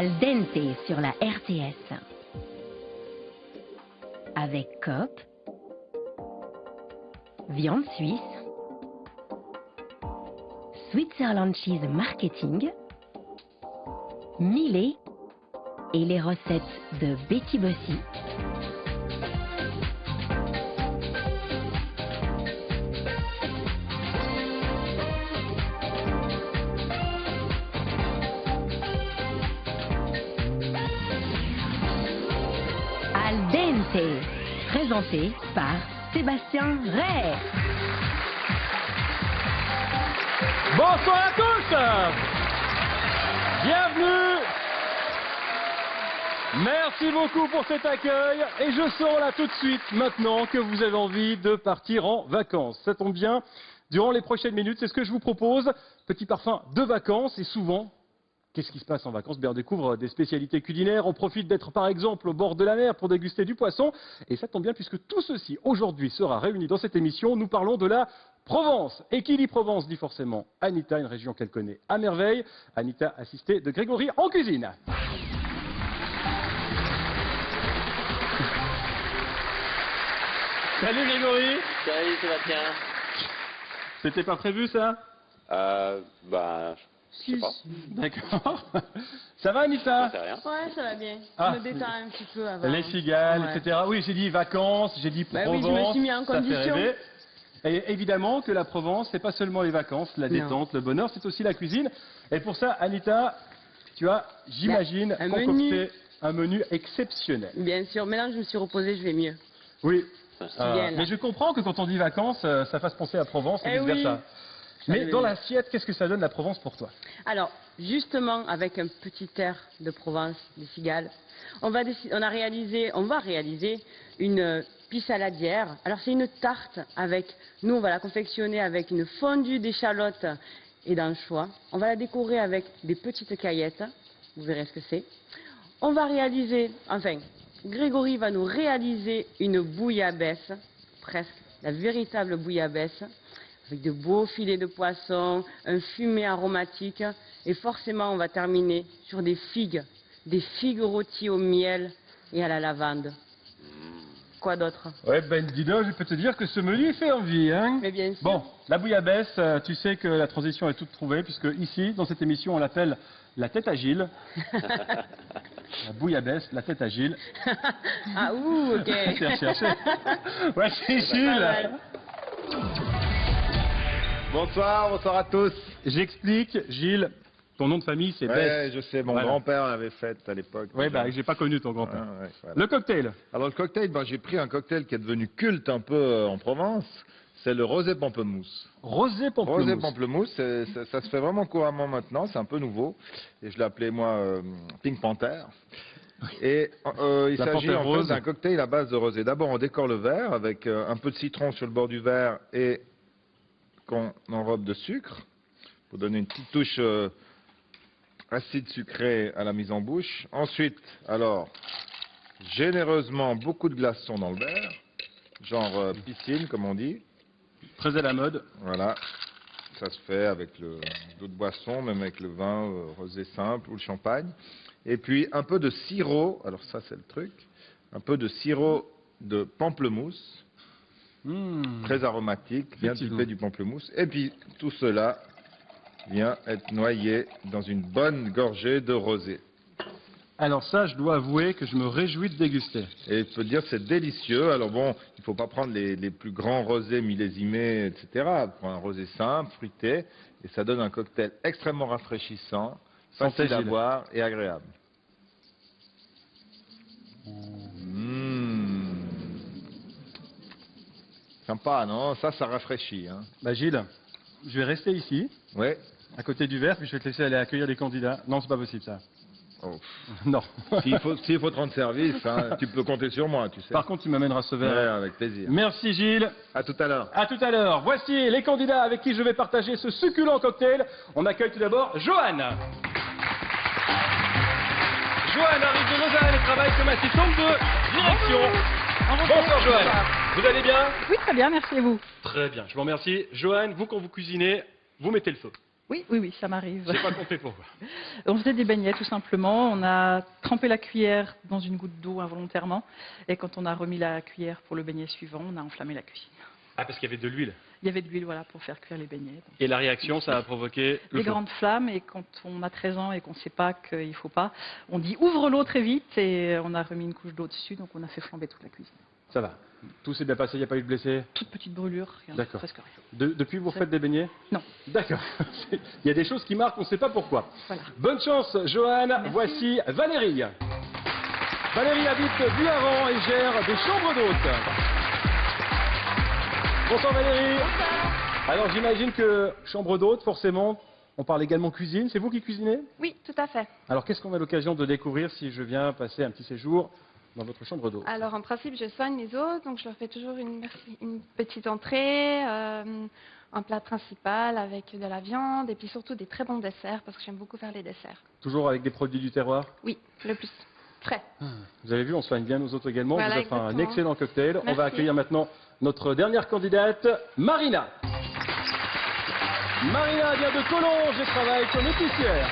Al dente sur la RTS. Avec Coop, Viande Suisse, Switzerland Cheese Marketing, Millet et les recettes de Betty Bossy. Al dente, présenté par Sébastien Ray. Bonsoir à tous. Bienvenue. Merci beaucoup pour cet accueil. Et je sens là tout de suite maintenant que vous avez envie de partir en vacances. Ça tombe bien. Durant les prochaines minutes, c'est ce que je vous propose. Petit parfum de vacances et souvent... Qu'est-ce qui se passe en vacances? Bien, on découvre des spécialités culinaires, on profite d'être par exemple au bord de la mer pour déguster du poisson. Et ça tombe bien puisque tout ceci aujourd'hui sera réuni dans cette émission. Nous parlons de la Provence. Et qui dit Provence dit forcément Anita, une région qu'elle connaît à merveille. Anita assistée de Grégory en cuisine. Salut Grégory. Salut Sébastien. C'était pas prévu ça? Je sais pas. D'accord. Ça va Anita? Je sais rien. Ouais, ça va bien. Ah. Je me détends un petit peu avant. Les cigales, Ouais. etc. Oui, j'ai dit vacances, j'ai dit Bah Provence. oui, je me suis mis en ça fait condition. rêver. Et évidemment que la Provence, c'est pas seulement les vacances, la détente, le bonheur, c'est aussi la cuisine. Et pour ça, Anita, tu as, j'imagine, un concocté menu. un menu exceptionnel. Bien sûr, maintenant que je me suis reposée, je vais mieux. Oui. Bien, là. Mais je comprends que quand on dit vacances, ça fasse penser à Provence et Eh vice-versa. oui. Mais dans l'assiette, qu'est-ce que ça donne la Provence pour toi? Alors, justement, avec un petit air de Provence, des cigales, on va réaliser une pissaladière. Alors, c'est une tarte avec, nous, on va la confectionner avec une fondue d'échalotes et d'anchois. On va la décorer avec des petites caillettes. Vous verrez ce que c'est. On va réaliser, enfin, Grégory va nous réaliser une bouillabaisse, presque la véritable bouillabaisse, avec de beaux filets de poisson, un fumet aromatique, et forcément on va terminer sur des figues rôties au miel et à la lavande. Quoi d'autre? Ouais, ben dis donc, je peux te dire que ce menu fait envie, hein? Mais bien sûr. Bon, la bouillabaisse, tu sais que la transition est toute trouvée, puisque ici, dans cette émission, on l'appelle la tête agile. La bouillabaisse, la tête agile. Ah ouh, ok. C'est recherché. Ouais, c'est Pas Gilles. mal. Bonsoir, bonsoir à tous. J'explique, Gilles, ton nom de famille, c'est Ouais, Bess. je sais, mon Voilà. grand-père l'avait fait à l'époque. Ouais, bah, j'ai pas connu ton grand-père. Ouais, ouais, voilà. Le cocktail. Alors le cocktail, j'ai pris un cocktail qui est devenu culte un peu en Provence. C'est le rosé pamplemousse. Rosé pamplemousse. Rosé pamplemousse, ça se fait vraiment couramment maintenant, c'est un peu nouveau. Et je l'ai appelé moi Pink Panther. Et il La s'agit panthère en rose. fait d'un cocktail à base de rosé. D'abord on décore le verre avec un peu de citron sur le bord du verre et qu'on enrobe de sucre pour donner une petite touche acide sucré à la mise en bouche. Ensuite, alors, généreusement beaucoup de glaçons dans le verre, genre piscine comme on dit. Très à la mode. Voilà, ça se fait avec d'autres boissons, même avec le vin rosé simple ou le champagne. Et puis un peu de sirop, alors ça c'est le truc, un peu de sirop de pamplemousse, très aromatique, bien Effectivement. typé du pamplemousse. Et puis tout cela vient être noyé dans une bonne gorgée de rosé. Alors ça, je dois avouer que je me réjouis de déguster. Et je peux te dire c'est délicieux. Alors bon, il faut pas prendre les plus grands rosés millésimés, etc. Prends un rosé simple, fruité, et ça donne un cocktail extrêmement rafraîchissant, Santé, facile à Gilles. boire et agréable. Sympa, non? Ça rafraîchit. Hein. Bah Gilles, je vais rester ici, Ouais. à côté du verre, puis je vais te laisser aller accueillir les candidats. Non, c'est pas possible ça. Oh. Non. S'il faut te rendre service, hein, tu peux compter sur moi, tu sais. Par contre, tu m'amèneras ce Ouais, verre. avec plaisir. Merci Gilles. À tout à l'heure. À tout à l'heure. Voici les candidats avec qui je vais partager ce succulent cocktail. On accueille tout d'abord Joanne. Joanne arrive de Lausanne et travaille comme assistante de direction. Bonsoir Joanne. Vous allez bien? Oui, très bien, merci à vous. Très bien, je vous remercie. Joanne, vous quand vous cuisinez, vous mettez le feu. Oui, oui, oui, ça m'arrive. Je n'ai pas compris pourquoi. On faisait des beignets tout simplement. On a trempé la cuillère dans une goutte d'eau involontairement. Et quand on a remis la cuillère pour le beignet suivant, on a enflammé la cuisine. Ah, parce qu'il y avait de l'huile. Il y avait de l'huile voilà, pour faire cuire les beignets. Donc, Et la réaction, ça a provoqué le des feu. grandes flammes. Et quand on a 13 ans et qu'on ne sait pas qu'il ne faut pas, on dit ouvre l'eau très vite. Et on a remis une couche d'eau dessus. Donc on a fait flamber toute la cuisine. Ça va. Tout s'est bien passé, il n'y a pas eu de blessés? Toute petite brûlure, rien, D'accord. presque rien. Depuis, vous faites des beignets? Non. D'accord. Il y a des choses qui marquent, on ne sait pas pourquoi. Voilà. Bonne chance, Johan. Merci. Voici Valérie. Valérie habite Buaran et gère des chambres d'hôtes. Bonsoir Valérie. Bonsoir. Alors j'imagine que chambre d'hôtes, forcément, on parle également cuisine. C'est vous qui cuisinez? Oui, tout à fait. Alors qu'est-ce qu'on a l'occasion de découvrir si je viens passer un petit séjour dans votre chambre d'hôte? Alors, en principe, je soigne les hôtes, donc je leur fais toujours une petite entrée, un plat principal avec de la viande et puis surtout des très bons desserts parce que j'aime beaucoup faire les desserts. Toujours avec des produits du terroir? Oui, le plus frais. Vous avez vu, on soigne bien nos hôtes également. Voilà, on vous offre un exactement. excellent cocktail. On va Merci. accueillir maintenant notre dernière candidate, Marina. Marina vient de Collonges et travaille comme épicière.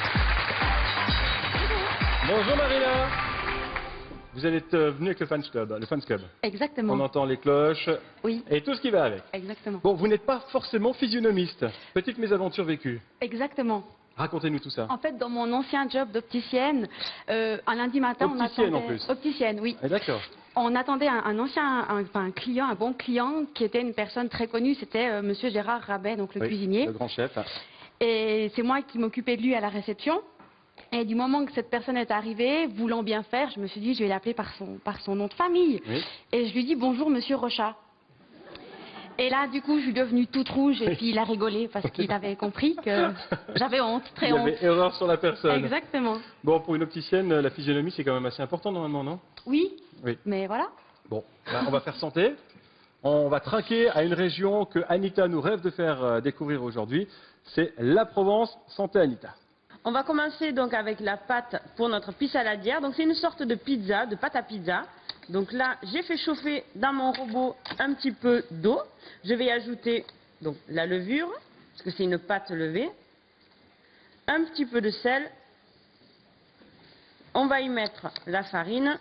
Bonjour Marina. Vous êtes venue avec le Fans Club. Exactement. On entend les cloches Oui, et tout ce qui va avec. exactement. Bon, vous n'êtes pas forcément physionomiste. Petite mésaventure vécue. Exactement. Racontez-nous tout ça. En fait, dans mon ancien job d'opticienne, un lundi matin, Opticienne, on en attendait... plus. Opticienne, oui. Ah, d'accord. On attendait un client, un bon client, qui était une personne très connue, c'était Monsieur Gérard Rabet, donc le Oui, cuisinier. le grand chef. Et c'est moi qui m'occupais de lui à la réception. Et du moment que cette personne est arrivée, voulant bien faire, je me suis dit, je vais l'appeler par son nom de famille. Oui. Et je lui dis, bonjour, Monsieur Rochat. Et là, du coup, je suis devenue toute rouge et puis il a rigolé parce qu'il avait compris que j'avais honte, très Il y honte. avait erreur sur la personne. Exactement. Bon, pour une opticienne, la physionomie, c'est quand même assez important normalement, non? Oui, Oui. mais voilà. Bon, ben, on va faire santé. On va trinquer à une région que Anita nous rêve de faire découvrir aujourd'hui. C'est la Provence. Santé Anita. On va commencer donc avec la pâte pour notre pissaladière. Donc c'est une sorte de pizza, de pâte à pizza. Donc là, j'ai fait chauffer dans mon robot un petit peu d'eau. Je vais y ajouter donc la levure, parce que c'est une pâte levée. Un petit peu de sel. On va y mettre la farine.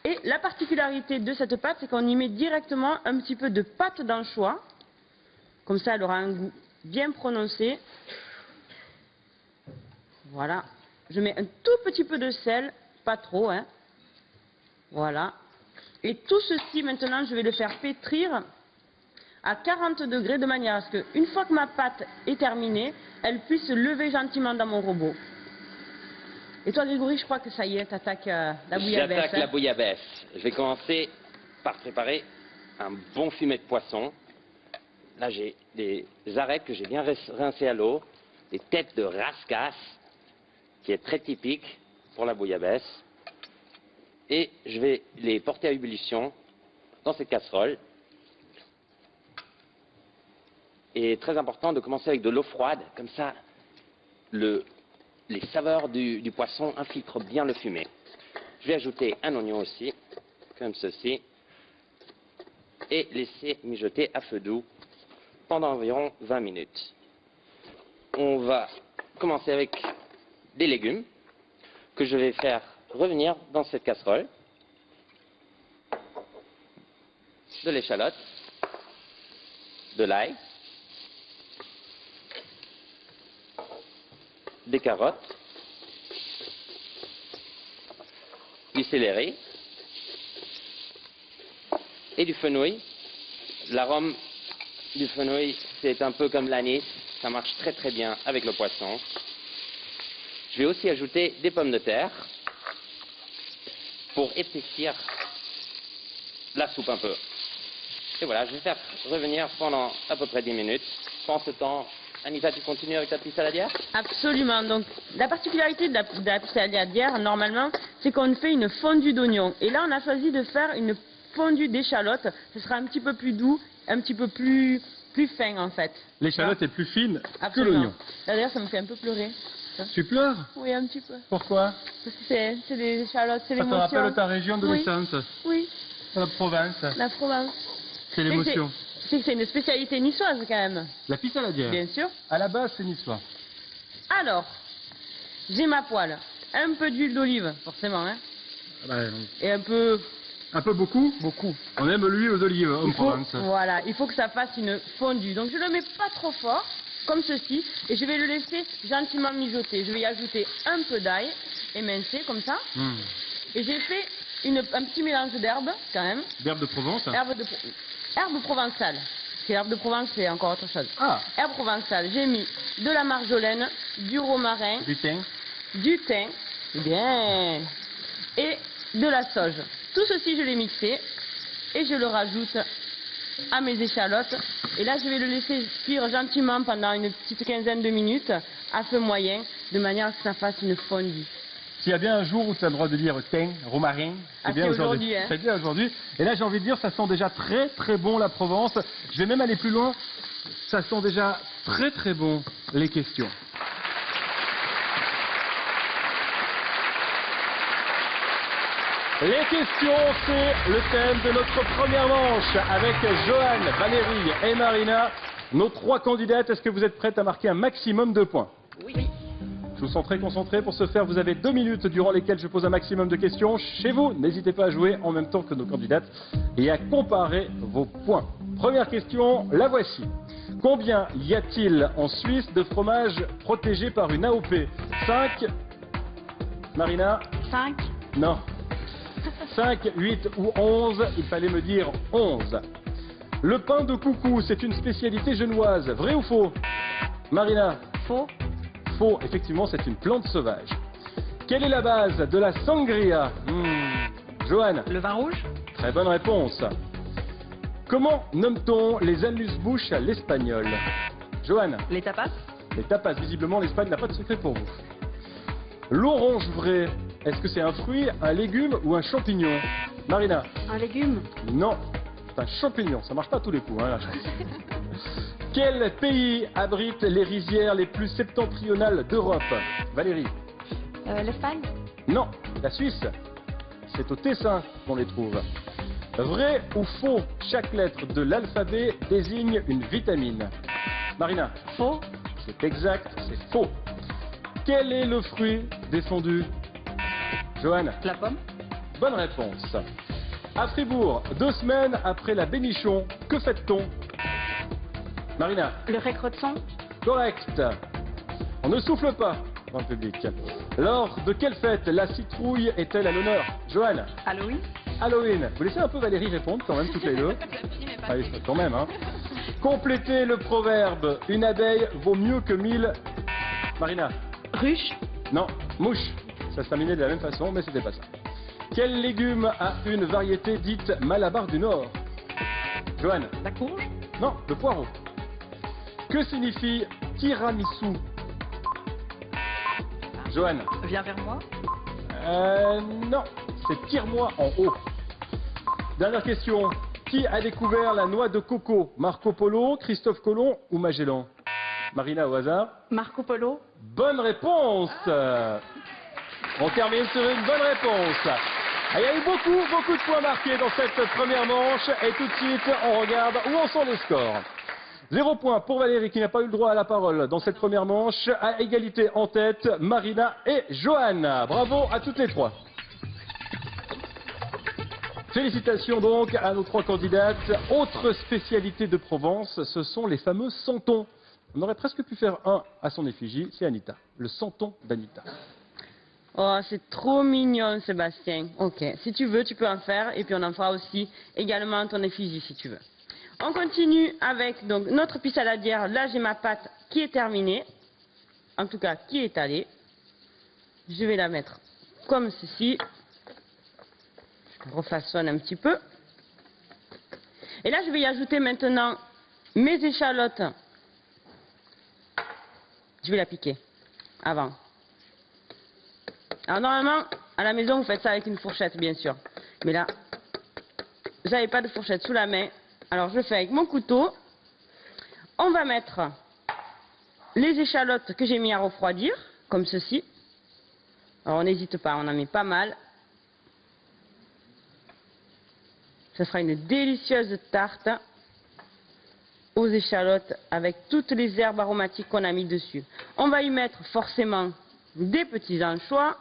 Et la particularité de cette pâte, c'est qu'on y met directement un petit peu de pâte d'anchois. Comme ça, elle aura un goût bien prononcé. Voilà. Je mets un tout petit peu de sel, pas trop, hein. Voilà. Et tout ceci, maintenant, je vais le faire pétrir à 40 degrés de manière à ce qu'une fois que ma pâte est terminée, elle puisse se lever gentiment dans mon robot. Et toi, Grégory, je crois que ça y est, t'attaques la bouillabaisse. J'attaque la bouillabaisse. Je vais commencer par préparer un bon fumet de poisson. Là, j'ai des arêtes que j'ai bien rincées à l'eau, des têtes de rascasse, qui est très typique pour la bouillabaisse. Et je vais les porter à ébullition dans cette casserole. Et très important de commencer avec de l'eau froide, comme ça, les saveurs du poisson infiltrent bien le fumet. Je vais ajouter un oignon aussi, comme ceci, et laisser mijoter à feu doux pendant environ 20 minutes. On va commencer avec des légumes que je vais faire revenir dans cette casserole. De l'échalote, de l'ail, des carottes, du céleri et du fenouil. L'arôme du fenouil, c'est un peu comme l'anis, ça marche très très bien avec le poisson. Je vais aussi ajouter des pommes de terre pour épaissir la soupe un peu. Et voilà, je vais faire revenir pendant à peu près 10 minutes. Pendant ce temps, Anita, tu continues avec ta pissaladière? Absolument. Donc, la particularité de la pissaladière, normalement, c'est qu'on fait une fondue d'oignon. Et là, on a choisi de faire une fondue d'échalote. Ce sera un petit peu plus doux, un petit peu plus fin, en fait. L'échalote est plus fine que Absolument. l'oignon. Là, d'ailleurs, ça me fait un peu pleurer. Tu pleures? Oui, un petit peu. Pourquoi? Parce que c'est des échalotes, c'est Ça te l'émotion. rappelle ta région de Oui. naissance, Oui, la Provence. la Provence. C'est l'émotion. sais que c'est une spécialité niçoise quand même. La pisse à la bière. Bien sûr. À la base, c'est niçois. Alors, j'ai ma poêle. Un peu d'huile d'olive, forcément. Hein. Et un peu beaucoup. Beaucoup. On aime l'huile aux olives en Provence. Voilà, il faut que ça fasse une fondue. Donc je le mets pas trop fort, comme ceci, et je vais le laisser gentiment mijoter. Je vais y ajouter un peu d'ail émincé, comme ça. Et j'ai fait un petit mélange d'herbes, quand même. D'herbes de Provence. Herbe provençale. Parce que l'herbe de Provence, c'est encore autre chose. Ah. Herbe provençale. J'ai mis de la marjolaine, du romarin, du thym, bien, et de la sauge. Tout ceci, je l'ai mixé et je le rajoute à mes échalotes. Et là, je vais le laisser cuire gentiment pendant une petite quinzaine de minutes à feu moyen, de manière à ce que ça fasse une fondue. S'il y a bien un jour où tu as le droit de dire thym, romarin, c'est bien aujourd'hui. Hein. C'est bien aujourd'hui. Et là, j'ai envie de dire, ça sent déjà très très bon la Provence. Je vais même aller plus loin. Ça sent déjà très très bon les questions. Les questions, c'est le thème de notre première manche avec Johan, Valérie et Marina. Nos 3 candidates, est-ce que vous êtes prêtes à marquer un maximum de points? Oui. Je vous sens très concentrés. Pour ce faire, vous avez 2 minutes durant lesquelles je pose un maximum de questions. Chez vous, n'hésitez pas à jouer en même temps que nos candidates et à comparer vos points. Première question, la voici. Combien y a-t-il en Suisse de fromages protégés par une AOP? 5. Marina? 5. Non. 5, 8 ou 11, il fallait me dire 11. Le pain de coucou, c'est une spécialité genevoise, vrai ou faux? Marina? Faux. Faux, effectivement, c'est une plante sauvage. Quelle est la base de la sangria? Johan? Le vin rouge. Très bonne réponse. Comment nomme-t-on les amuse-bouches à l'espagnol? Johan? Les tapas. Les tapas, visiblement, l'Espagne n'a pas de secret pour vous. L'orange vraie, est-ce que c'est un fruit, un légume ou un champignon? Marina? Un légume. Non, c'est un champignon, ça marche pas à tous les coups, hein, la chance. Quel pays abrite les rizières les plus septentrionales d'Europe? Valérie? L'Espagne? Non, la Suisse. C'est au Tessin qu'on les trouve. Vrai ou faux, chaque lettre de l'alphabet désigne une vitamine? Marina? Faux. C'est exact, c'est faux. Quel est le fruit défendu? Johan? La pomme. Bonne réponse. À Fribourg, 2 semaines après la Bénichon, que fête-t-on? Marina? Le récroton? Correct. On ne souffle pas dans le public. Lors de quelle fête la citrouille est-elle à l'honneur? Johan? Halloween. Halloween. Vous laissez un peu Valérie répondre quand même, toutes les deux. Allez, quand même, hein. Complétez le proverbe. Une abeille vaut mieux que 1000... Marina? Ruche. Non, mouche. Ça se terminait de la même façon, mais c'était pas ça. Quel légume a une variété dite Malabar du Nord? Johan? La courge. Non, le poireau. Que signifie tiramisu? Johan? Viens vers moi. Non, c'est tire-moi en haut. Dernière question. Qui a découvert la noix de coco? Marco Polo, Christophe Colomb ou Magellan? Marina au hasard. Marco Polo. Bonne réponse. On termine sur une bonne réponse. Il y a eu beaucoup de points marqués dans cette première manche. Et tout de suite, on regarde où en sont les scores. 0 point pour Valérie qui n'a pas eu le droit à la parole dans cette première manche. À égalité en tête, Marina et Johan. Bravo à toutes les 3. Félicitations donc à nos 3 candidates. Autre spécialité de Provence, ce sont les fameux santons. On aurait presque pu faire un à son effigie, c'est Anita. Le santon d'Anita. Oh, c'est trop mignon, Sébastien. Ok, si tu veux, tu peux en faire. Et puis on en fera aussi également ton effigie, si tu veux. On continue avec donc notre pisse saladière. Là, j'ai ma pâte qui est terminée. En tout cas, qui est étalée. Je vais la mettre comme ceci. Je refaçonne un petit peu. Et là, je vais y ajouter maintenant mes échalotes. Je vais la piquer avant. Alors normalement, à la maison, vous faites ça avec une fourchette, bien sûr. Mais là, vous n'avez pas de fourchette sous la main. Alors je le fais avec mon couteau. On va mettre les échalotes que j'ai mis à refroidir, comme ceci. Alors on n'hésite pas, on en met pas mal. Ça fera une délicieuse tarte. aux échalotes avec toutes les herbes aromatiques qu'on a mis dessus. On va y mettre forcément des petits anchois.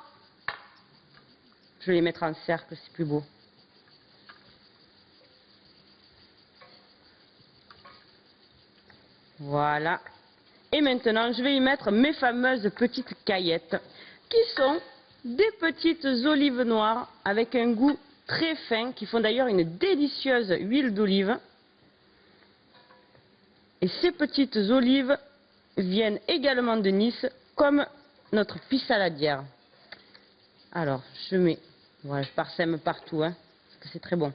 Je vais les mettre en cercle, c'est plus beau. Voilà. Et maintenant, je vais y mettre mes fameuses petites caillettes, qui sont des petites olives noires avec un goût très fin, qui font d'ailleurs une délicieuse huile d'olive. Et ces petites olives viennent également de Nice, comme notre pissaladière. Alors, je mets, voilà, je parsème partout, hein, parce que c'est très bon.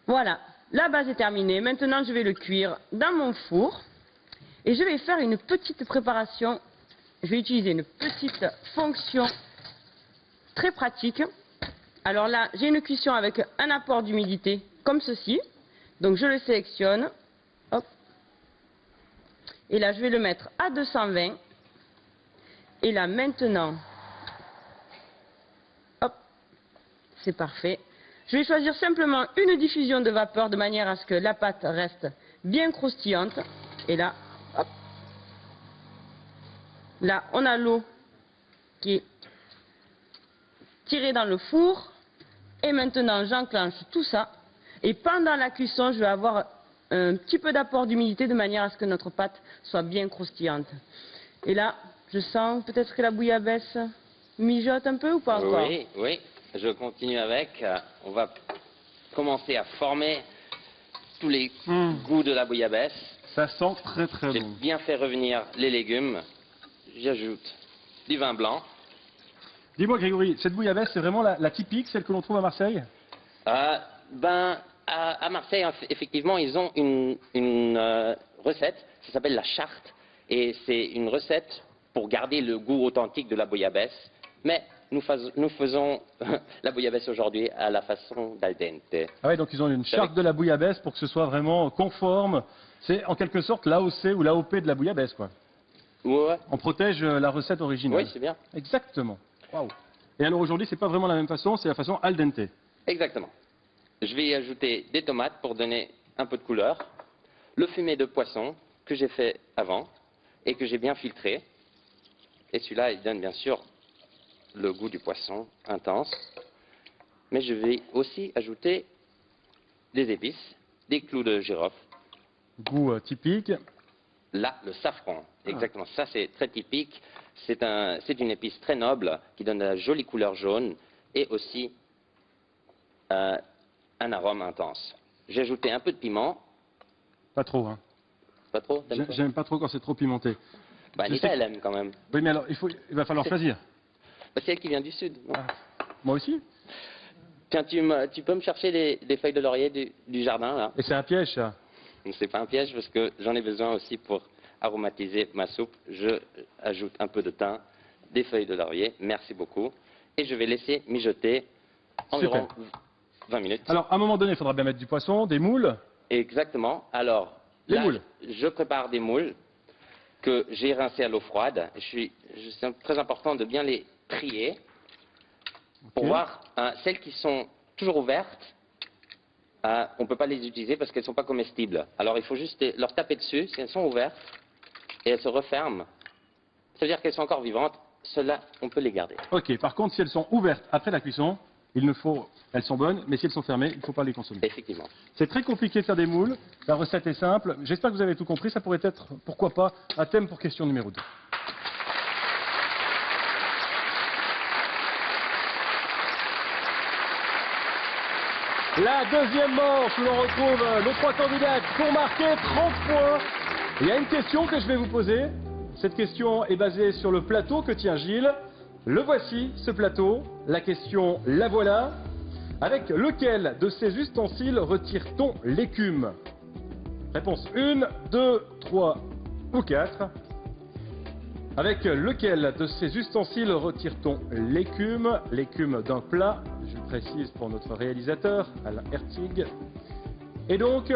Voilà, la base est terminée. Maintenant, je vais le cuire dans mon four. Et je vais faire une petite préparation. Je vais utiliser une petite fonction très pratique. Alors là, j'ai une cuisson avec un apport d'humidité, comme ceci. Donc, je le sélectionne. Hop. Et là, je vais le mettre à 220. Et là, maintenant, hop, c'est parfait. Je vais choisir simplement une diffusion de vapeur de manière à ce que la pâte reste bien croustillante. Et là, hop. Là, on a l'eau qui est tirée dans le four. Et maintenant, j'enclenche tout ça. Et pendant la cuisson, je vais avoir un petit peu d'apport d'humidité de manière à ce que notre pâte soit bien croustillante. Et là, je sens peut-être que la bouillabaisse mijote un peu ou pas encore? Oui, oui. Je continue avec. On va commencer à former tous les goûts de la bouillabaisse. Ça sent très très J'ai bon. bien fait revenir les légumes. J'ajoute du vin blanc. Dis-moi Grégory, cette bouillabaisse, c'est vraiment la typique, celle que l'on trouve à Marseille? À Marseille, effectivement, ils ont une recette. Ça s'appelle la charte. Et c'est une recette pour garder le goût authentique de la bouillabaisse. Mais nous faisons la bouillabaisse aujourd'hui à la façon d'al dente. Ah ouais, donc ils ont une charte de la bouillabaisse pour que ce soit vraiment conforme. C'est en quelque sorte l'AOC ou l'AOP de la bouillabaisse, quoi. Ouais. On protège la recette originale. Oui, c'est bien. Exactement. Waouh. Et alors aujourd'hui, c'est pas vraiment la même façon, c'est la façon al dente. Exactement. Je vais y ajouter des tomates pour donner un peu de couleur. Le fumet de poisson que j'ai fait avant et que j'ai bien filtré. Et celui-là, il donne bien sûr le goût du poisson intense. Mais je vais aussi ajouter des épices, des clous de girofle. Goût typique. Là, le safran. Exactement. Ça, c'est très typique. C'est une épice très noble qui donne la jolie couleur jaune et aussi un arôme intense. J'ai ajouté un peu de piment. Pas trop, hein. Pas trop? T'aimes pas? J'aime pas trop quand c'est trop pimenté. Bah, Anita, elle aime quand même. Oui, mais alors, il va falloir choisir. Bah, c'est elle qui vient du sud. Non? Moi aussi. Tiens, tu peux me chercher des feuilles de laurier du jardin, là? Et c'est un piège, ça. C'est pas un piège parce que j'en ai besoin aussi pour aromatiser ma soupe. Je ajoute un peu de thym, des feuilles de laurier. Merci beaucoup. Et je vais laisser mijoter environ 20 minutes. Alors, à un moment donné, il faudra bien mettre du poisson, des moules. Exactement. Alors, Les là, moules. je prépare des moules que j'ai rincés à l'eau froide. C'est très important de bien les trier pour voir celles qui sont toujours ouvertes. On ne peut pas les utiliser parce qu'elles ne sont pas comestibles. Alors il faut juste leur taper dessus. Si elles sont ouvertes et elles se referment, ça veut dire qu'elles sont encore vivantes. Celles-là, on peut les garder. Ok, par contre, si elles sont ouvertes après la cuisson, elles sont bonnes, mais si elles sont fermées, il ne faut pas les consommer. Effectivement. C'est très compliqué de faire des moules. La recette est simple. J'espère que vous avez tout compris. Ça pourrait être, pourquoi pas, un thème pour question numéro 2. La deuxième manche où l'on retrouve nos 3 candidates pour marquer 30 points. Il y a une question que je vais vous poser. Cette question est basée sur le plateau que tient Gilles. Le voici, ce plateau. La question, la voilà. Avec lequel de ces ustensiles retire-t-on l'écume? Réponse 1, 2, 3 ou 4. Avec lequel de ces ustensiles retire-t-on l'écume? L'écume d'un plat, je précise pour notre réalisateur, Alain Hertig. Et donc,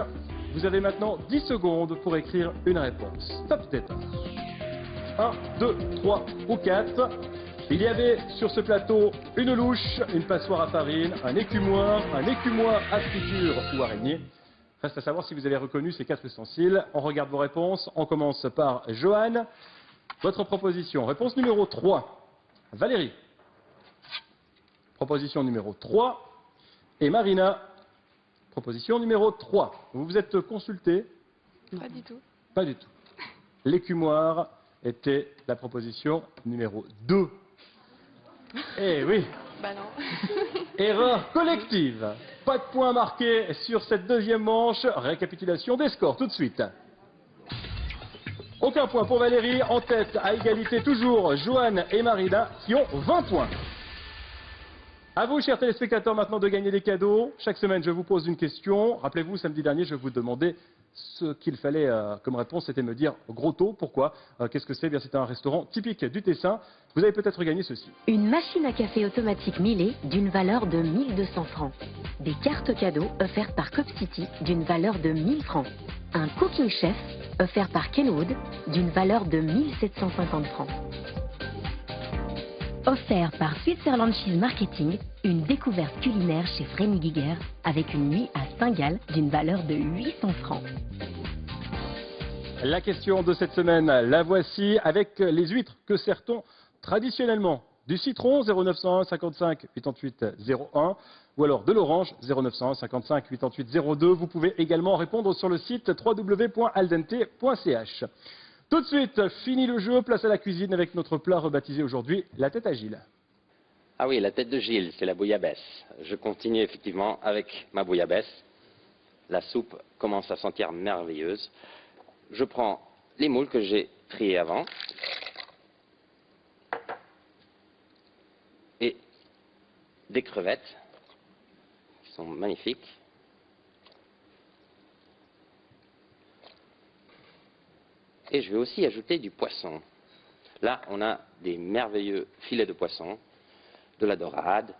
vous avez maintenant 10 secondes pour écrire une réponse. Top départ. 1, 2, 3 ou 4. Il y avait sur ce plateau une louche, une passoire à farine, un écumoire à friture ou araignée. Reste à savoir si vous avez reconnu ces 4 ustensiles. On regarde vos réponses. On commence par Johan. Votre proposition. Réponse numéro 3. Valérie. Proposition numéro 3. Et Marina. Proposition numéro 3. Vous vous êtes consultés? Pas du tout. Pas du tout. L'écumoire était la proposition numéro 2. Eh oui. Bah non. Erreur collective. Pas de points marqués sur cette deuxième manche. Récapitulation des scores tout de suite. Aucun point pour Valérie. En tête, à égalité toujours, Johan et Marina qui ont 20 points. À vous, chers téléspectateurs, maintenant de gagner des cadeaux. Chaque semaine, je vous pose une question. Rappelez-vous, samedi dernier, je vous demandais ce qu'il fallait comme réponse. C'était me dire Grotto. Pourquoi? Qu'est-ce que c'est? Bien, c'est un restaurant typique du Tessin. Vous avez peut-être gagné ceci. Une machine à café automatique Millet d'une valeur de 1200 francs. Des cartes cadeaux offertes par Cop City d'une valeur de 1000 francs. Un Cooking Chef offert par Kenwood d'une valeur de 1750 francs. Offert par Switzerland Cheese Marketing, une découverte culinaire chez Frémy Guiguer avec une nuit à Saint-Gall d'une valeur de 800 francs. La question de cette semaine, la voici. Avec les huîtres, que sert-on traditionnellement? Du citron, 0901 55 88 01, ou alors de l'orange, 0901 55 88 02. Vous pouvez également répondre sur le site www.aldente.ch. Tout de suite, fini le jeu, place à la cuisine avec notre plat rebaptisé aujourd'hui, la tête à Gilles. Ah oui, la tête de Gilles, c'est la bouillabaisse. Je continue effectivement avec ma bouillabaisse. La soupe commence à sentir merveilleuse. Je prends les moules que j'ai triés avant. Et des crevettes qui sont magnifiques. Et je vais aussi ajouter du poisson. Là, on a des merveilleux filets de poisson, de la dorade,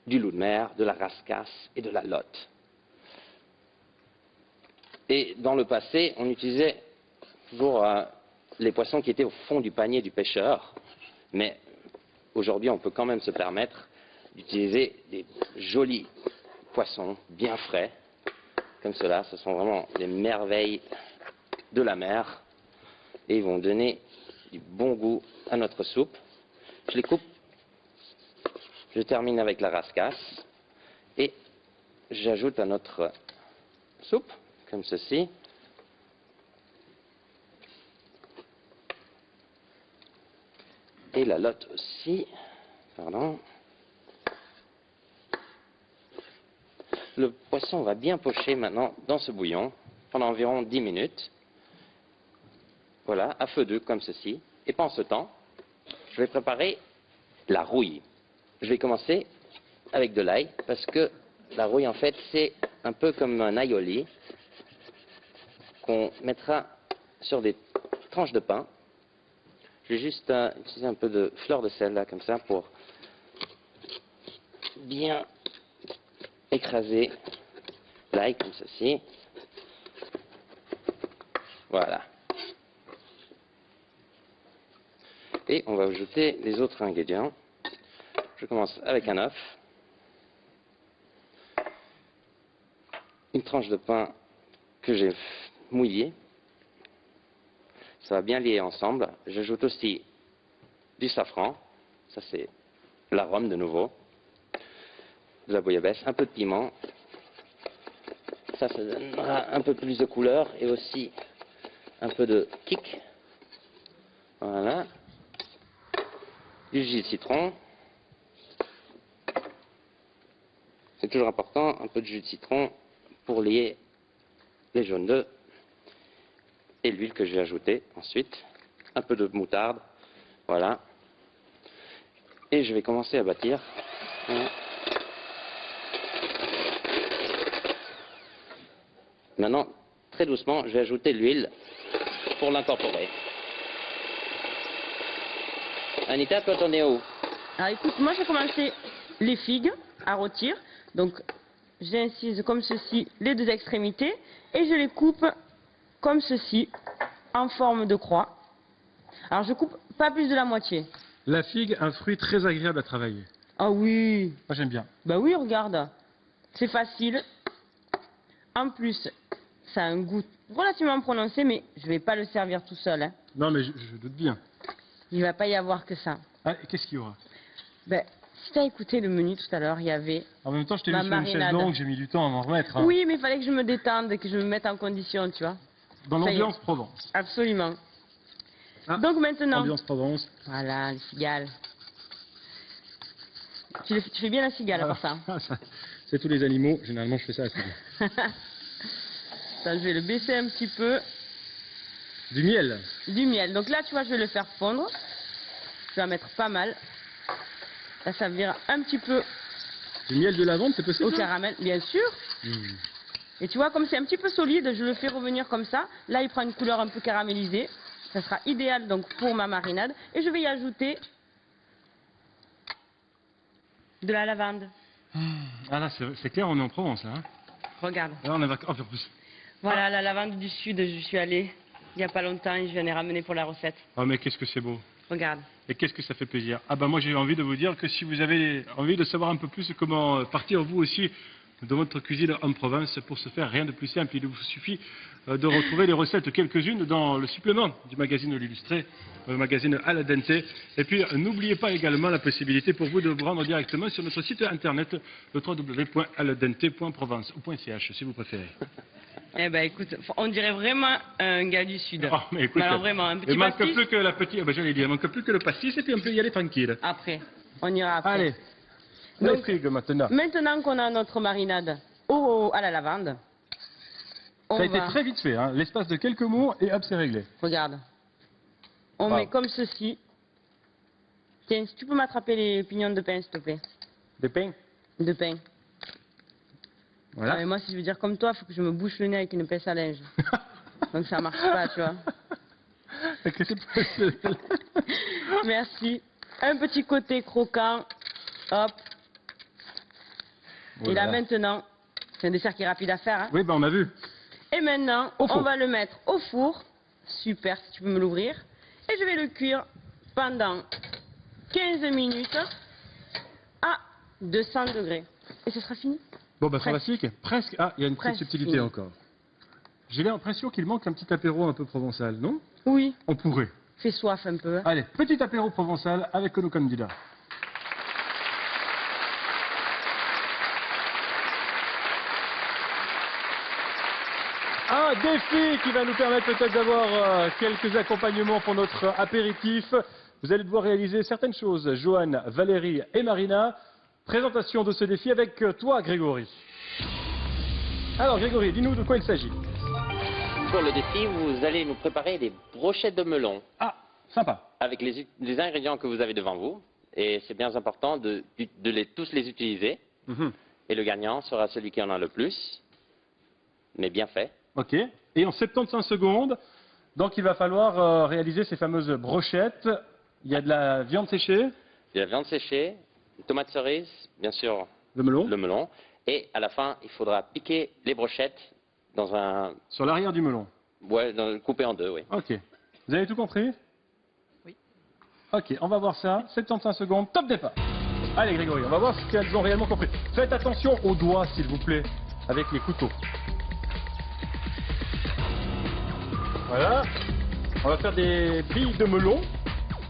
du loup de mer, de la rascasse et de la lotte. Et dans le passé, on utilisait toujours les poissons qui étaient au fond du panier du pêcheur. Mais aujourd'hui, on peut quand même se permettre d'utiliser des jolis poissons bien frais. Comme cela, ce sont vraiment des merveilles de la mer. Et ils vont donner du bon goût à notre soupe. Je les coupe. Je termine avec la rascasse. Et j'ajoute à notre soupe, comme ceci. Et la lotte aussi. Pardon. Le poisson va bien pocher maintenant dans ce bouillon pendant environ 10 minutes. Voilà, à feu doux comme ceci. Et pendant ce temps, je vais préparer la rouille. Je vais commencer avec de l'ail parce que la rouille en fait c'est un peu comme un aioli qu'on mettra sur des tranches de pain. Je vais juste utiliser un peu de fleur de sel là comme ça pour bien écraser l'ail comme ceci. Voilà. Et on va ajouter les autres ingrédients. Je commence avec un œuf, une tranche de pain que j'ai mouillée. Ça va bien lier ensemble. J'ajoute aussi du safran. Ça c'est l'arôme de nouveau. De la bouillabaisse, un peu de piment. Ça donnera un peu plus de couleur et aussi un peu de kick. Voilà. Du jus de citron. C'est toujours important, un peu de jus de citron pour lier les jaunes d'œufs. Et l'huile que je vais ajouter ensuite. Un peu de moutarde. Voilà. Et je vais commencer à bâtir. Voilà. Maintenant, très doucement, je vais ajouter l'huile pour l'incorporer. Anita, toi, t'en es où? Alors écoute, moi j'ai commencé les figues à rôtir. Donc j'incise comme ceci les deux extrémités et je les coupe comme ceci en forme de croix. Alors je coupe pas plus de la moitié. La figue, un fruit très agréable à travailler. Ah oui. Moi j'aime bien. Bah oui, regarde. C'est facile. En plus, ça a un goût relativement prononcé, mais je ne vais pas le servir tout seul. Hein. Non, mais je doute bien. Il ne va pas y avoir que ça. Ah, qu'est-ce qu'il y aura? Ben, si tu as écouté le menu tout à l'heure, il y avait... En même temps, je t'ai vu Ma sur une chaise marinade. longue, j'ai mis du temps à m'en remettre. Hein. Oui, mais il fallait que je me détende et que je me mette en condition, tu vois. Dans Ça y est. l'ambiance Provence. Absolument. Ah, Donc maintenant... Ambiance Provence. Voilà, les cigales. Tu fais bien la cigale pour ça. Ah, ça, c'est tous les animaux, généralement je fais ça à ça. Ça, je vais le baisser un petit peu. Du miel. Du miel. Donc là, tu vois, je vais le faire fondre. Je vais en mettre pas mal. Là, ça vire un petit peu Du miel de lavande, c'est possible au ça caramel, bien sûr. Et tu vois, comme c'est un petit peu solide, je le fais revenir comme ça. Là, il prend une couleur un peu caramélisée. Ça sera idéal donc pour ma marinade. Et je vais y ajouter de la lavande. Ah là, c'est clair, on est en Provence là. Hein. Regarde. Là, on est en plus. Voilà, la lavande du sud, je suis allée il n'y a pas longtemps et je viens les ramener pour la recette. Oh, mais qu'est-ce que c'est beau. Regarde. Et qu'est-ce que ça fait plaisir. Ah bah moi j'ai envie de vous dire que si vous avez envie de savoir un peu plus comment partir vous aussi de votre cuisine en province, pour ce faire rien de plus simple, il vous suffit de retrouver les recettes quelques-unes dans le supplément du magazine L'Illustré, le magazine Al Dente. Et puis n'oubliez pas également la possibilité pour vous de vous rendre directement sur notre site internet, le www.aldente.provence ou .ch si vous préférez. Eh ben écoute, on dirait vraiment un gars du sud. Oh, mais écoute, alors vraiment, un petit il manque pastis. plus que la petite, j'allais dire, il manque plus que le pastis et puis on peut y aller tranquille. Après, on ira après. Allez, Donc, les frigues maintenant. Maintenant qu'on a notre marinade à la lavande, on Ça a été va... très vite fait, hein. L'espace de quelques mots et hop, c'est réglé. Regarde. On Wow. met comme ceci. Tiens, si tu peux m'attraper les pignons de pain, s'il te plaît. Des pains. De pain. Voilà. Ah, mais moi, si je veux dire comme toi, il faut que je me bouche le nez avec une pince à linge. Donc ça marche pas, tu vois. Que c'est possible. Merci. Un petit côté croquant. Hop. Oh Et là là. maintenant, c'est un dessert qui est rapide à faire. Hein. Oui, ben on a vu. Et maintenant, Au four. on va le mettre au four. Super, si tu peux me l'ouvrir. Et je vais le cuire pendant 15 minutes à 200 degrés. Et ce sera fini. Bon, ben Presque. fantastique. Presque. Ah, il y a une petite Presque subtilité fini. encore. J'ai l'impression qu'il manque un petit apéro un peu provençal, non? Oui, On pourrait. fait soif un peu. Hein. Allez, petit apéro provençal avec nos candidats. Un défi qui va nous permettre peut-être d'avoir quelques accompagnements pour notre apéritif. Vous allez devoir réaliser certaines choses. Joanne, Valérie et Marina. Présentation de ce défi avec toi, Grégory. Alors, Grégory, dis-nous de quoi il s'agit. Pour le défi, vous allez nous préparer des brochettes de melon Ah, sympa. avec les ingrédients que vous avez devant vous. Et c'est bien important de tous les utiliser. Mhm. Et le gagnant sera celui qui en a le plus. Mais bien fait. Ok. Et en 75 secondes, donc il va falloir réaliser ces fameuses brochettes. Il y a de la viande séchée, De la viande séchée, une tomate cerise, bien sûr le melon, le melon. Et à la fin, il faudra piquer les brochettes dans un... sur l'arrière du melon. Ouais, coupé en deux, oui. Ok. Vous avez tout compris? Oui. Ok, on va voir ça. 75 secondes, top départ. Allez Grégory, on va voir ce qu'elles ont réellement compris. Faites attention aux doigts, s'il vous plaît, avec les couteaux. Voilà. On va faire des billes de melon.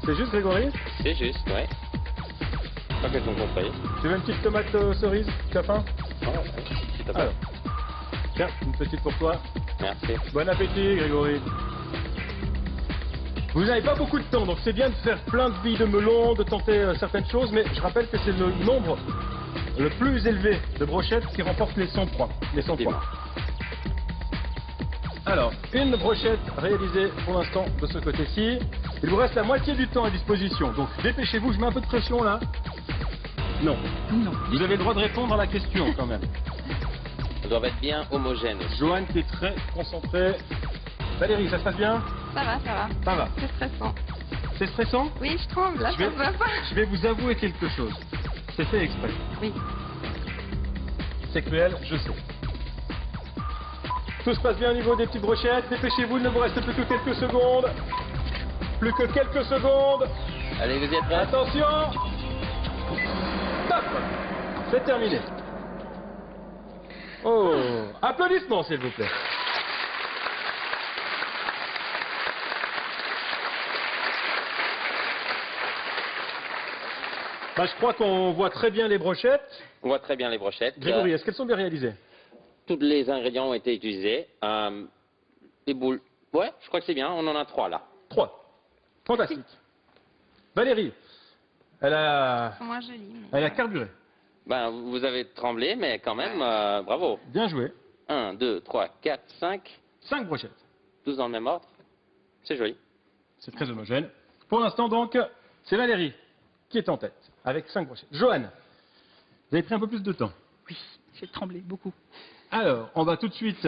C'est juste Grégory? C'est juste, ouais. Je crois qu'elles ont compris. Tu veux une petite tomate cerise? Tu as faim? S'il te plaît. Alors. Tiens, une petite pour toi. Merci. Bon appétit, Grégory. Vous n'avez pas beaucoup de temps, donc c'est bien de faire plein de billes de melon, de tenter certaines choses, mais je rappelle que c'est le nombre le plus élevé de brochettes qui remporte les 100 points. Les 100 points. Alors, une brochette réalisée pour l'instant de ce côté-ci. Il vous reste la moitié du temps à disposition, donc dépêchez-vous, je mets un peu de pression là. Non. Non. Vous avez le droit de répondre à la question quand même. Elles doivent être bien homogènes aussi. Joanne qui est très concentrée. Valérie, ça se passe bien? Ça va, ça va. Ça va. C'est stressant. C'est stressant? Oui, je tremble, là, Je ça vais- se voit pas. Je vais vous avouer quelque chose. C'est fait exprès. Oui. C'est cruel, je sais. Tout se passe bien au niveau des petites brochettes. Dépêchez-vous, il ne vous reste plus que quelques secondes. Plus que quelques secondes. Allez, vous y êtes prêts? Attention. Top. C'est terminé. Oh, applaudissements s'il vous plaît. Bah, je crois qu'on voit très bien les brochettes. On voit très bien les brochettes. Grégory, est-ce qu'elles sont bien réalisées? Tous les ingrédients ont été utilisés. Les boules. Ouais, je crois que c'est bien. On en a 3 là. 3. Fantastique. Valérie, elle a Moins joli. Mais... carburé. Ben, vous avez tremblé, mais quand même, bravo. Bien joué. 1, 2, 3, 4, 5. 5 brochettes. Tous dans le même ordre. C'est joli. C'est très homogène. Pour l'instant, donc, c'est Valérie qui est en tête, avec 5 brochettes. Johan, vous avez pris un peu plus de temps. Oui, j'ai tremblé beaucoup. Alors, on va tout de suite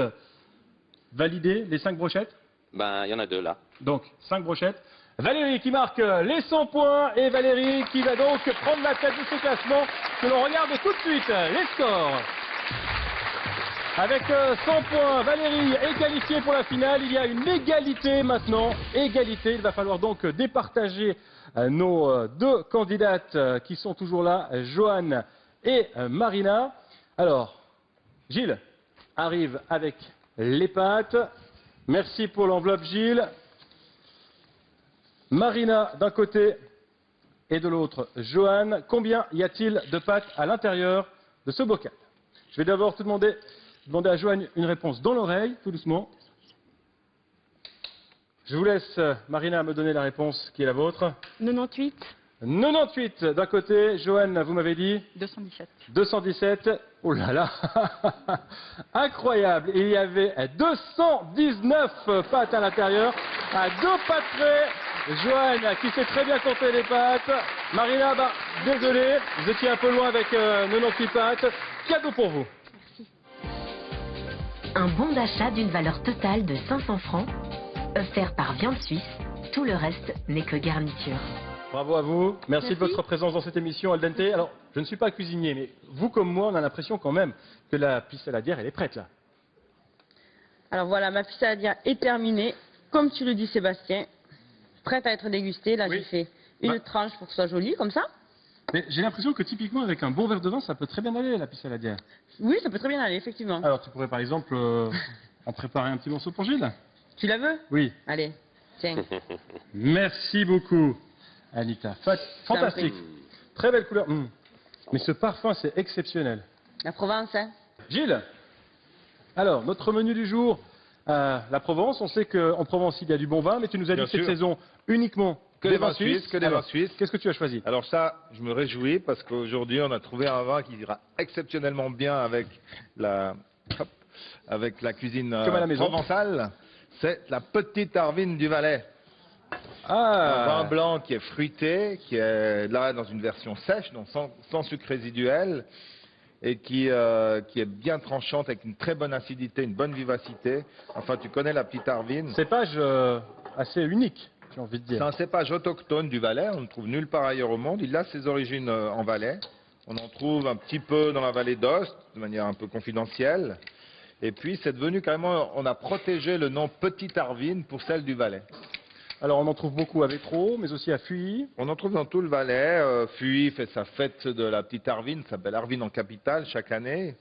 valider les 5 brochettes. Ben, il y en a 2 là. Donc, 5 brochettes. Valérie qui marque les 100 points et Valérie qui va donc prendre la tête de ce classement que l'on regarde tout de suite. Les scores. Avec 100 points, Valérie est qualifiée pour la finale. Il y a une égalité maintenant. Égalité. Il va falloir donc départager nos 2 candidates qui sont toujours là, Joanne et Marina. Alors, Gilles arrive avec les pâtes. Merci pour l'enveloppe, Gilles. Marina d'un côté et de l'autre, Joanne. Combien y a-t-il de pâtes à l'intérieur de ce bocal? Je vais d'abord te demander à Joanne une réponse dans l'oreille, tout doucement. Je vous laisse, Marina, me donner la réponse qui est la vôtre. 98. 98 d'un côté, Joanne, vous m'avez dit 217. 217. Oh là là, incroyable. Il y avait 219 pâtes à l'intérieur, à 2 pâtes près. Joanne qui sait très bien compter les pâtes. Marina, bah, désolé, vous étiez un peu loin avec 98 pâtes. Cadeau pour vous. Un bon d'achat d'une valeur totale de 500 francs, offert par Viande Suisse. Tout le reste n'est que garniture. Bravo à vous. Merci de Merci. votre présence dans cette émission Al Dente. Alors, je ne suis pas cuisinier, mais vous comme moi, on a l'impression quand même que la pisse saladière, elle est prête là. Alors voilà, ma pisse saladière est terminée. Comme tu le dis, Sébastien, prête à être dégustée. Là, Oui. j'ai fait une tranche pour que ce soit joli, comme ça. Mais j'ai l'impression que typiquement, avec un bon verre de vin, ça peut très bien aller, la pisse saladière. Oui, ça peut très bien aller, effectivement. Alors, tu pourrais par exemple en préparer un petit morceau pour Gilles? Tu la veux? Oui. Allez, tiens. Merci beaucoup, Anita. Fantastique. Très belle couleur. Mais ce parfum, c'est exceptionnel. La Provence, hein? Gilles, alors, notre menu du jour, la Provence. On sait qu'en Provence, il y a du bon vin, mais tu nous as dit Bien que cette sûr. saison uniquement Que des vins suisses, que des Alors, vins suisses. Qu'est-ce que tu as choisi? Alors ça, je me réjouis parce qu'aujourd'hui, on a trouvé un vin qui ira exceptionnellement bien avec la cuisine Comme à la maison. provençale. C'est la petite Arvine du Valais. Un vin blanc qui est fruité, qui est là dans une version sèche, donc sans sucre résiduel, et qui est bien tranchante avec une très bonne acidité, une bonne vivacité. Enfin, tu connais la petite Arvine. Cépage assez unique, j'ai envie de C'est dire. un cépage autochtone du Valais, on ne trouve nulle part ailleurs au monde. Il a ses origines en Valais. On en trouve un petit peu dans la vallée d'Ost, de manière un peu confidentielle. Et puis c'est devenu carrément, on a protégé le nom Petite Arvine pour celle du Valais. Alors, on en trouve beaucoup à Vétro, mais aussi à Fuy. On en trouve dans tout le Valais. Fuy fait sa fête de la Petite Arvine, s'appelle Arvine en capitale chaque année,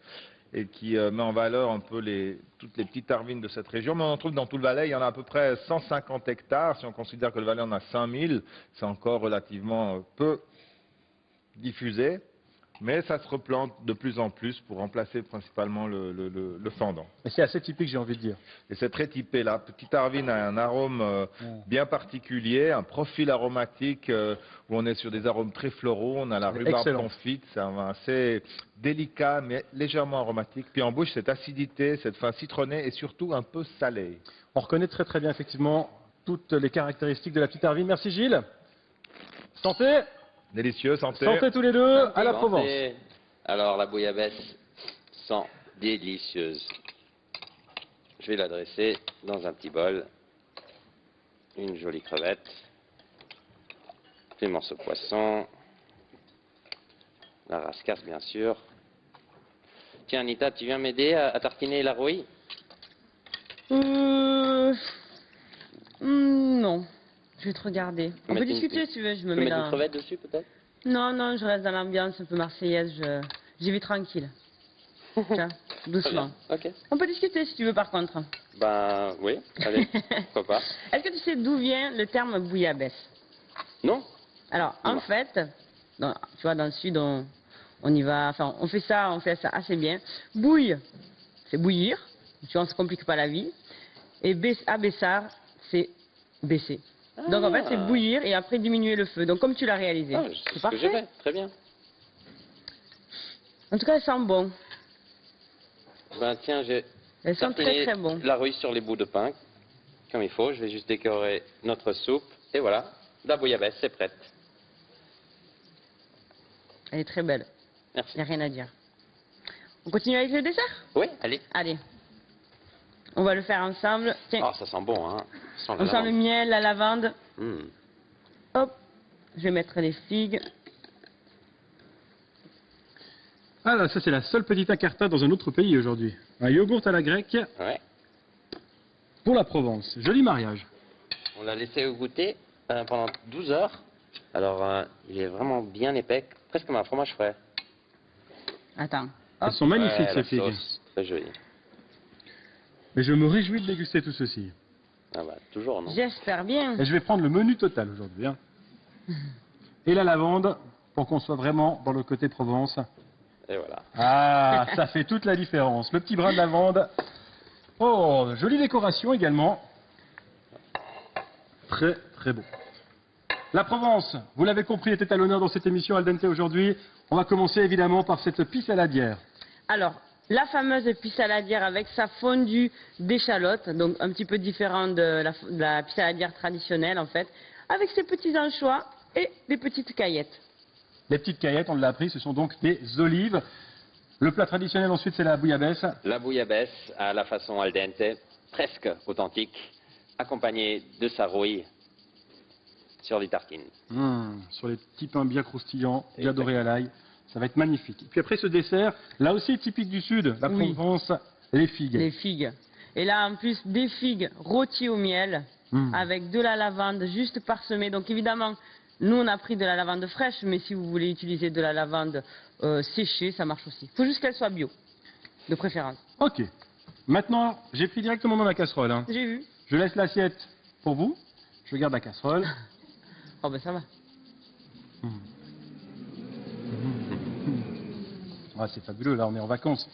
et qui met en valeur un peu toutes les petites Arvines de cette région. Mais on en trouve dans tout le Valais. Il y en a à peu près 150 hectares. Si on considère que le Valais en a 5000, c'est encore relativement peu diffusé. Mais ça se replante de plus en plus pour remplacer principalement le fendant. Et c'est assez typique, j'ai envie de dire. Et c'est très typé là. Petite Arvine a un arôme bien particulier, un profil aromatique où on est sur des arômes très floraux. On a la rhubarbe Excellent. confite, c'est un vin assez délicat mais légèrement aromatique. Puis en bouche, cette acidité, cette fin citronnée et surtout un peu salée. On reconnaît très très bien effectivement toutes les caractéristiques de la petite Arvine. Merci Gilles. Santé. Délicieux, santé. Santé tous les deux à la Santé. Provence. Alors, la bouillabaisse sent délicieuse. Je vais la dresser dans un petit bol. Une jolie crevette. Des morceaux de poisson. La rascasse, bien sûr. Tiens, Anita, tu viens m'aider à tartiner la rouille? Non. Je vais te regarder. On peut Mettre discuter si tu veux, je Tu me peux mets mettre une là. crevette dessus, peut-être? Non, non, je reste dans l'ambiance un peu marseillaise, j'y vais tranquille. Tiens, Très doucement. bien. Ok. On peut discuter si tu veux par contre. Ben oui, allez, pourquoi pas. Est-ce que tu sais d'où vient le terme bouillabaisse? Non? Alors, en Non. fait, tu vois, dans le sud, on y va, enfin, on fait ça assez bien. Bouille, c'est bouillir, tu vois, on se complique pas la vie. Et abaissar, c'est baisser. Donc en fait, c'est bouillir et après diminuer le feu. Donc comme tu l'as réalisé. Ah, C'est c'est ce que j'ai parfait. fait, très bien. En tout cas, elles sentent bon. Ben tiens, j'ai Elles sont très tartiné très bon. la rouille sur les bouts de pain, comme il faut. Je vais juste décorer notre soupe. Et voilà, la bouillabaisse, c'est prête. Elle est très belle. Merci. Il n'y a rien à dire. On continue avec le dessert? Oui, allez. Allez. On va le faire ensemble. Tiens, Oh, ça sent bon, hein. Ça on sent le miel, la lavande. Mmh. Hop, je vais mettre les figues. Ah là, ça c'est la seule petite incartade dans un autre pays aujourd'hui. Un yogourt à la grecque Ouais. pour la Provence. Joli mariage. On l'a laissé au goûter pendant 12 heures. Alors, il est vraiment bien épais, presque comme un fromage frais. Attends. Elles Hop. sont magnifiques Ouais, ces la figues. sauce, très jolie. Mais je me réjouis de déguster tout ceci. Ah bah, toujours, non? J'espère bien. Et je vais prendre le menu total aujourd'hui. Hein. Et la lavande, pour qu'on soit vraiment dans le côté Provence. Et voilà. Ah, ça fait toute la différence. Le petit brin de lavande. Oh, jolie décoration également. Très, très beau. La Provence, vous l'avez compris, était à l'honneur dans cette émission Al Dente aujourd'hui. On va commencer évidemment par cette pisse saladière. Alors, la fameuse pisse saladière avec sa fondue d'échalote, donc un petit peu différent de la pisse saladière traditionnelle en fait, avec ses petits anchois et des petites caillettes. Les petites caillettes, on l'a appris, ce sont donc des olives. Le plat traditionnel ensuite, c'est la bouillabaisse. La bouillabaisse à la façon al dente, presque authentique, accompagnée de sa rouille sur les tartines. Sur les petits pains bien croustillants, bien Exact. dorés à l'ail. Ça va être magnifique. Et puis après ce dessert, là aussi typique du Sud, la Oui. Provence, les figues. Les figues. Et là en plus des figues rôties au miel avec de la lavande juste parsemée. Donc évidemment, nous on a pris de la lavande fraîche, mais si vous voulez utiliser de la lavande séchée, ça marche aussi. Il faut juste qu'elle soit bio, de préférence. Ok. Maintenant, j'ai pris directement dans la casserole. Hein. J'ai vu. Je laisse l'assiette pour vous. Je garde la casserole. Oh ben ça va. Ah, c'est fabuleux, là on est en vacances.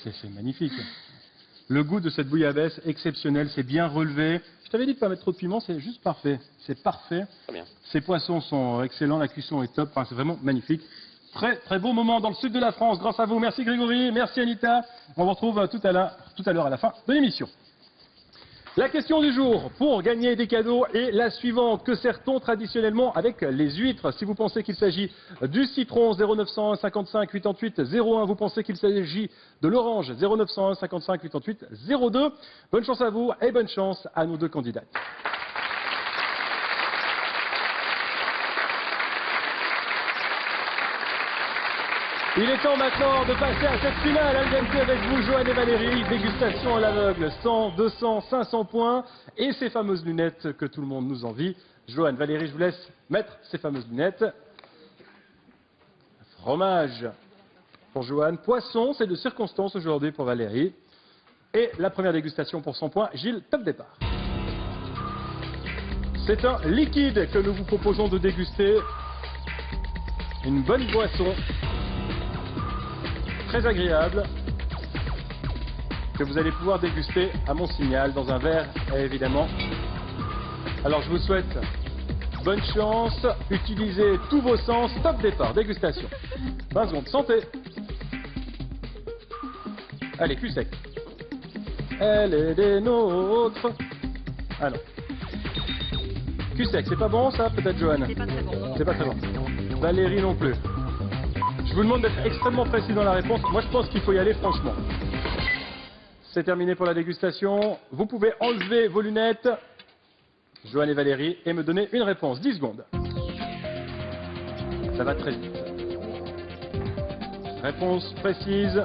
C'est magnifique. Le goût de cette bouillabaisse, exceptionnel, c'est bien relevé. Je t'avais dit de ne pas mettre trop de piment, c'est juste parfait. C'est parfait. Très bien. Ces poissons sont excellents, la cuisson est top, enfin, c'est vraiment magnifique. Très très beau moment dans le sud de la France, grâce à vous. Merci Grégory, merci Anita. On vous retrouve tout à l'heure à la fin de l'émission. La question du jour pour gagner des cadeaux est la suivante. Que sert-on traditionnellement avec les huîtres? Si vous pensez qu'il s'agit du citron, 0901 55 88 01. Vous pensez qu'il s'agit de l'orange, 0901 55 88 02. Bonne chance à vous et bonne chance à nos deux candidates. Il est temps maintenant de passer à cette finale Al Dente avec vous, Joanne et Valérie. Dégustation à l'aveugle, 100, 200, 500 points et ces fameuses lunettes que tout le monde nous envie. Joanne, Valérie, je vous laisse mettre ces fameuses lunettes. Fromage pour Joanne. Poisson, c'est de circonstance aujourd'hui pour Valérie. Et la première dégustation pour 100 points. Gilles, top départ. C'est un liquide que nous vous proposons de déguster. Une bonne boisson. Très agréable, que vous allez pouvoir déguster à mon signal dans un verre, évidemment. Alors je vous souhaite bonne chance, utilisez tous vos sens, top départ, dégustation. 20 secondes, santé. Allez, cul sec. Elle est des nôtres. Ah non. Cul sec, c'est pas bon ça, peut-être Joanne? C'est pas très bon. C'est pas très bon. Valérie non plus. Je vous demande d'être extrêmement précis dans la réponse. Moi, je pense qu'il faut y aller franchement. C'est terminé pour la dégustation. Vous pouvez enlever vos lunettes, Joanne et Valérie, et me donner une réponse. 10 secondes. Ça va très vite. Réponse précise.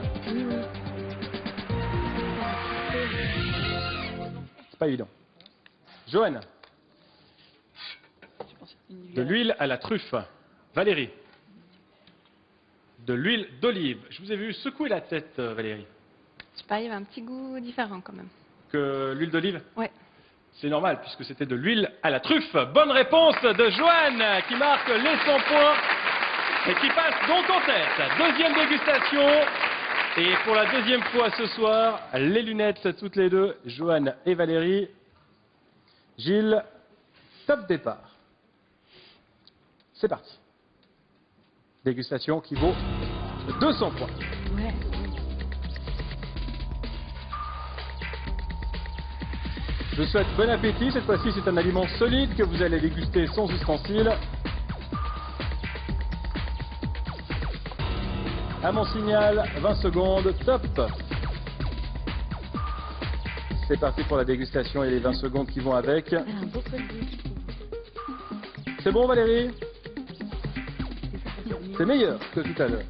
C'est pas évident. Joanne. Je pense une De l'huile à la truffe. Valérie. de l'huile d'olive. Je vous ai vu secouer la tête, Valérie. Je sais pas, il y avait un petit goût différent quand même. Que l'huile d'olive? Ouais. C'est normal, puisque c'était de l'huile à la truffe. Bonne réponse de Joanne, qui marque les 100 points et qui passe donc en tête. Deuxième dégustation. Et pour la deuxième fois ce soir, les lunettes toutes les deux, Joanne et Valérie. Gilles, top départ. C'est parti. Dégustation qui vaut 200 points. Ouais. Je vous souhaite bon appétit. Cette fois-ci, c'est un aliment solide que vous allez déguster sans ustensiles. À mon signal, 20 secondes, top. C'est parti pour la dégustation et les 20 secondes qui vont avec. C'est bon, Valérie? C'est meilleur que tout à l'heure.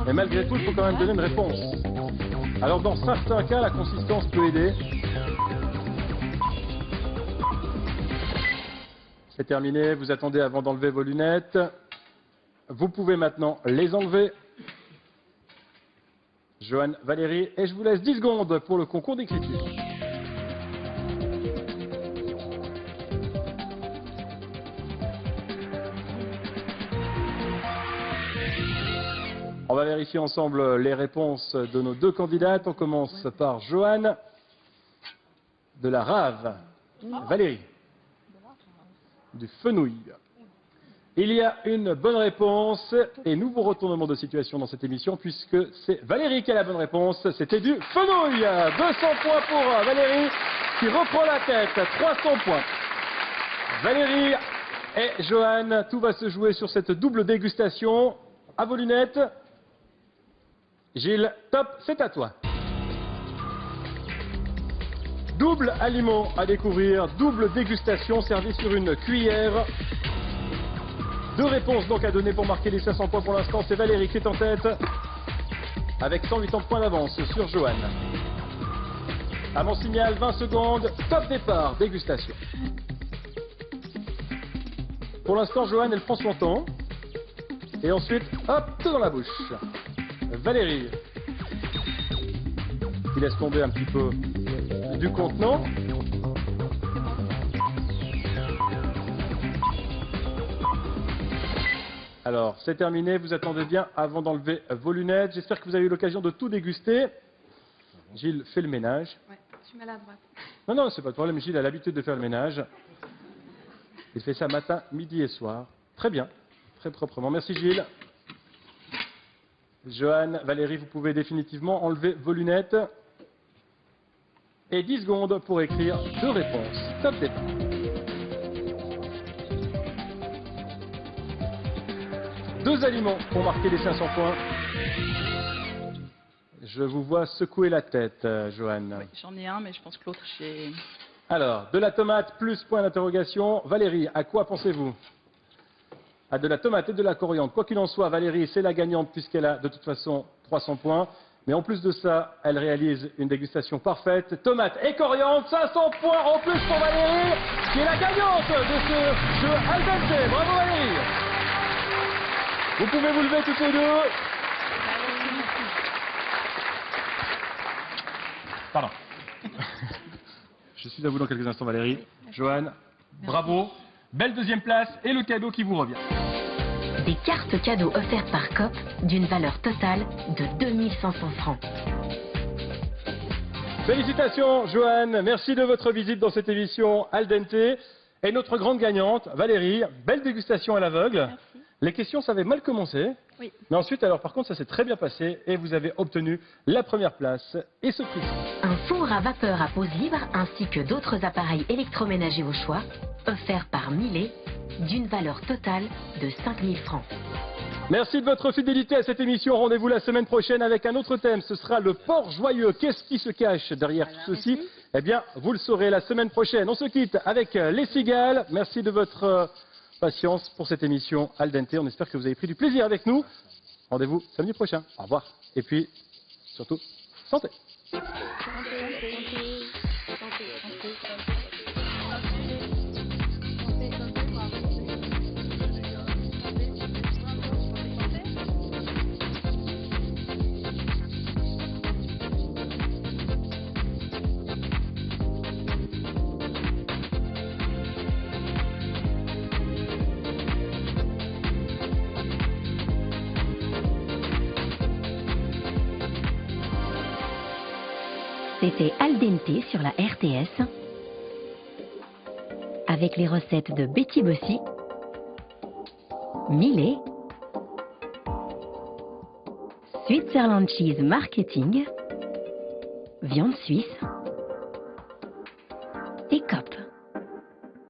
Mais malgré tout, il faut quand même donner une réponse. Alors dans certains cas, la consistance peut aider. C'est terminé, vous attendez avant d'enlever vos lunettes. Vous pouvez maintenant les enlever. Joanne, Valérie, et je vous laisse 10 secondes pour le concours d'écriture. On va vérifier ensemble les réponses de nos deux candidates. On commence par Joanne, de la rave. Valérie, du fenouil. Il y a une bonne réponse et nouveau retournement de situation dans cette émission puisque c'est Valérie qui a la bonne réponse. C'était du fenouil. 200 points pour Valérie qui reprend la tête. 300 points. Valérie et Joanne, tout va se jouer sur cette double dégustation. À vos lunettes. Gilles, top, c'est à toi. Double aliment à découvrir, double dégustation servie sur une cuillère. Deux réponses donc à donner pour marquer les 500 points pour l'instant. C'est Valérie qui est en tête avec 180 points d'avance sur Joanne. À mon signal, 20 secondes, top départ, dégustation. Pour l'instant, Joanne, elle prend son temps. Et ensuite, hop, tout dans la bouche. Valérie, qui laisse tomber un petit peu du contenant. Alors, c'est terminé, vous attendez bien avant d'enlever vos lunettes. J'espère que vous avez eu l'occasion de tout déguster. Gilles fait le ménage. Ouais, je mets la droite. Non, non, c'est pas de problème, Gilles a l'habitude de faire le ménage. Il fait ça matin, midi et soir. Très bien, très proprement. Merci Gilles. Joanne, Valérie, vous pouvez définitivement enlever vos lunettes. Et 10 secondes pour écrire deux réponses. Top départ. Deux aliments pour marquer les 500 points. Je vous vois secouer la tête, Joanne. Oui, j'en ai un, mais je pense que l'autre, j'ai... Alors, de la tomate plus point d'interrogation. Valérie, à quoi pensez-vous? À de la tomate et de la coriandre. Quoi qu'il en soit, Valérie, c'est la gagnante puisqu'elle a de toute façon 300 points. Mais en plus de ça, elle réalise une dégustation parfaite. Tomate et coriandre, 500 points en plus pour Valérie, qui est la gagnante de ce jeu al dente. Bravo Valérie. Vous pouvez vous lever toutes les deux. Pardon. Je suis à vous dans quelques instants, Valérie. Joanne, bravo. Belle deuxième place et le cadeau qui vous revient. Des cartes cadeaux offertes par COP d'une valeur totale de 2500 francs. Félicitations, Joanne. Merci de votre visite dans cette émission Al Dente. Et notre grande gagnante, Valérie, belle dégustation à l'aveugle. Merci. Les questions, ça avait mal commencé. Oui. Mais ensuite, alors par contre, ça s'est très bien passé et vous avez obtenu la première place et ce prix. Un four à vapeur à pose libre ainsi que d'autres appareils électroménagers au choix, offerts par Miele, d'une valeur totale de 5000 francs. Merci de votre fidélité à cette émission. Rendez-vous la semaine prochaine avec un autre thème. Ce sera le port joyeux. Qu'est-ce qui se cache derrière tout ceci? Eh bien, vous le saurez la semaine prochaine. On se quitte avec les cigales. Merci de votre patience pour cette émission Al Dente. On espère que vous avez pris du plaisir avec nous. Rendez-vous samedi prochain. Au revoir. Et puis, surtout, santé. C'était Al dente sur la RTS, avec les recettes de Betty Bossy, Millet, Switzerland Cheese Marketing, Viande Suisse et COP.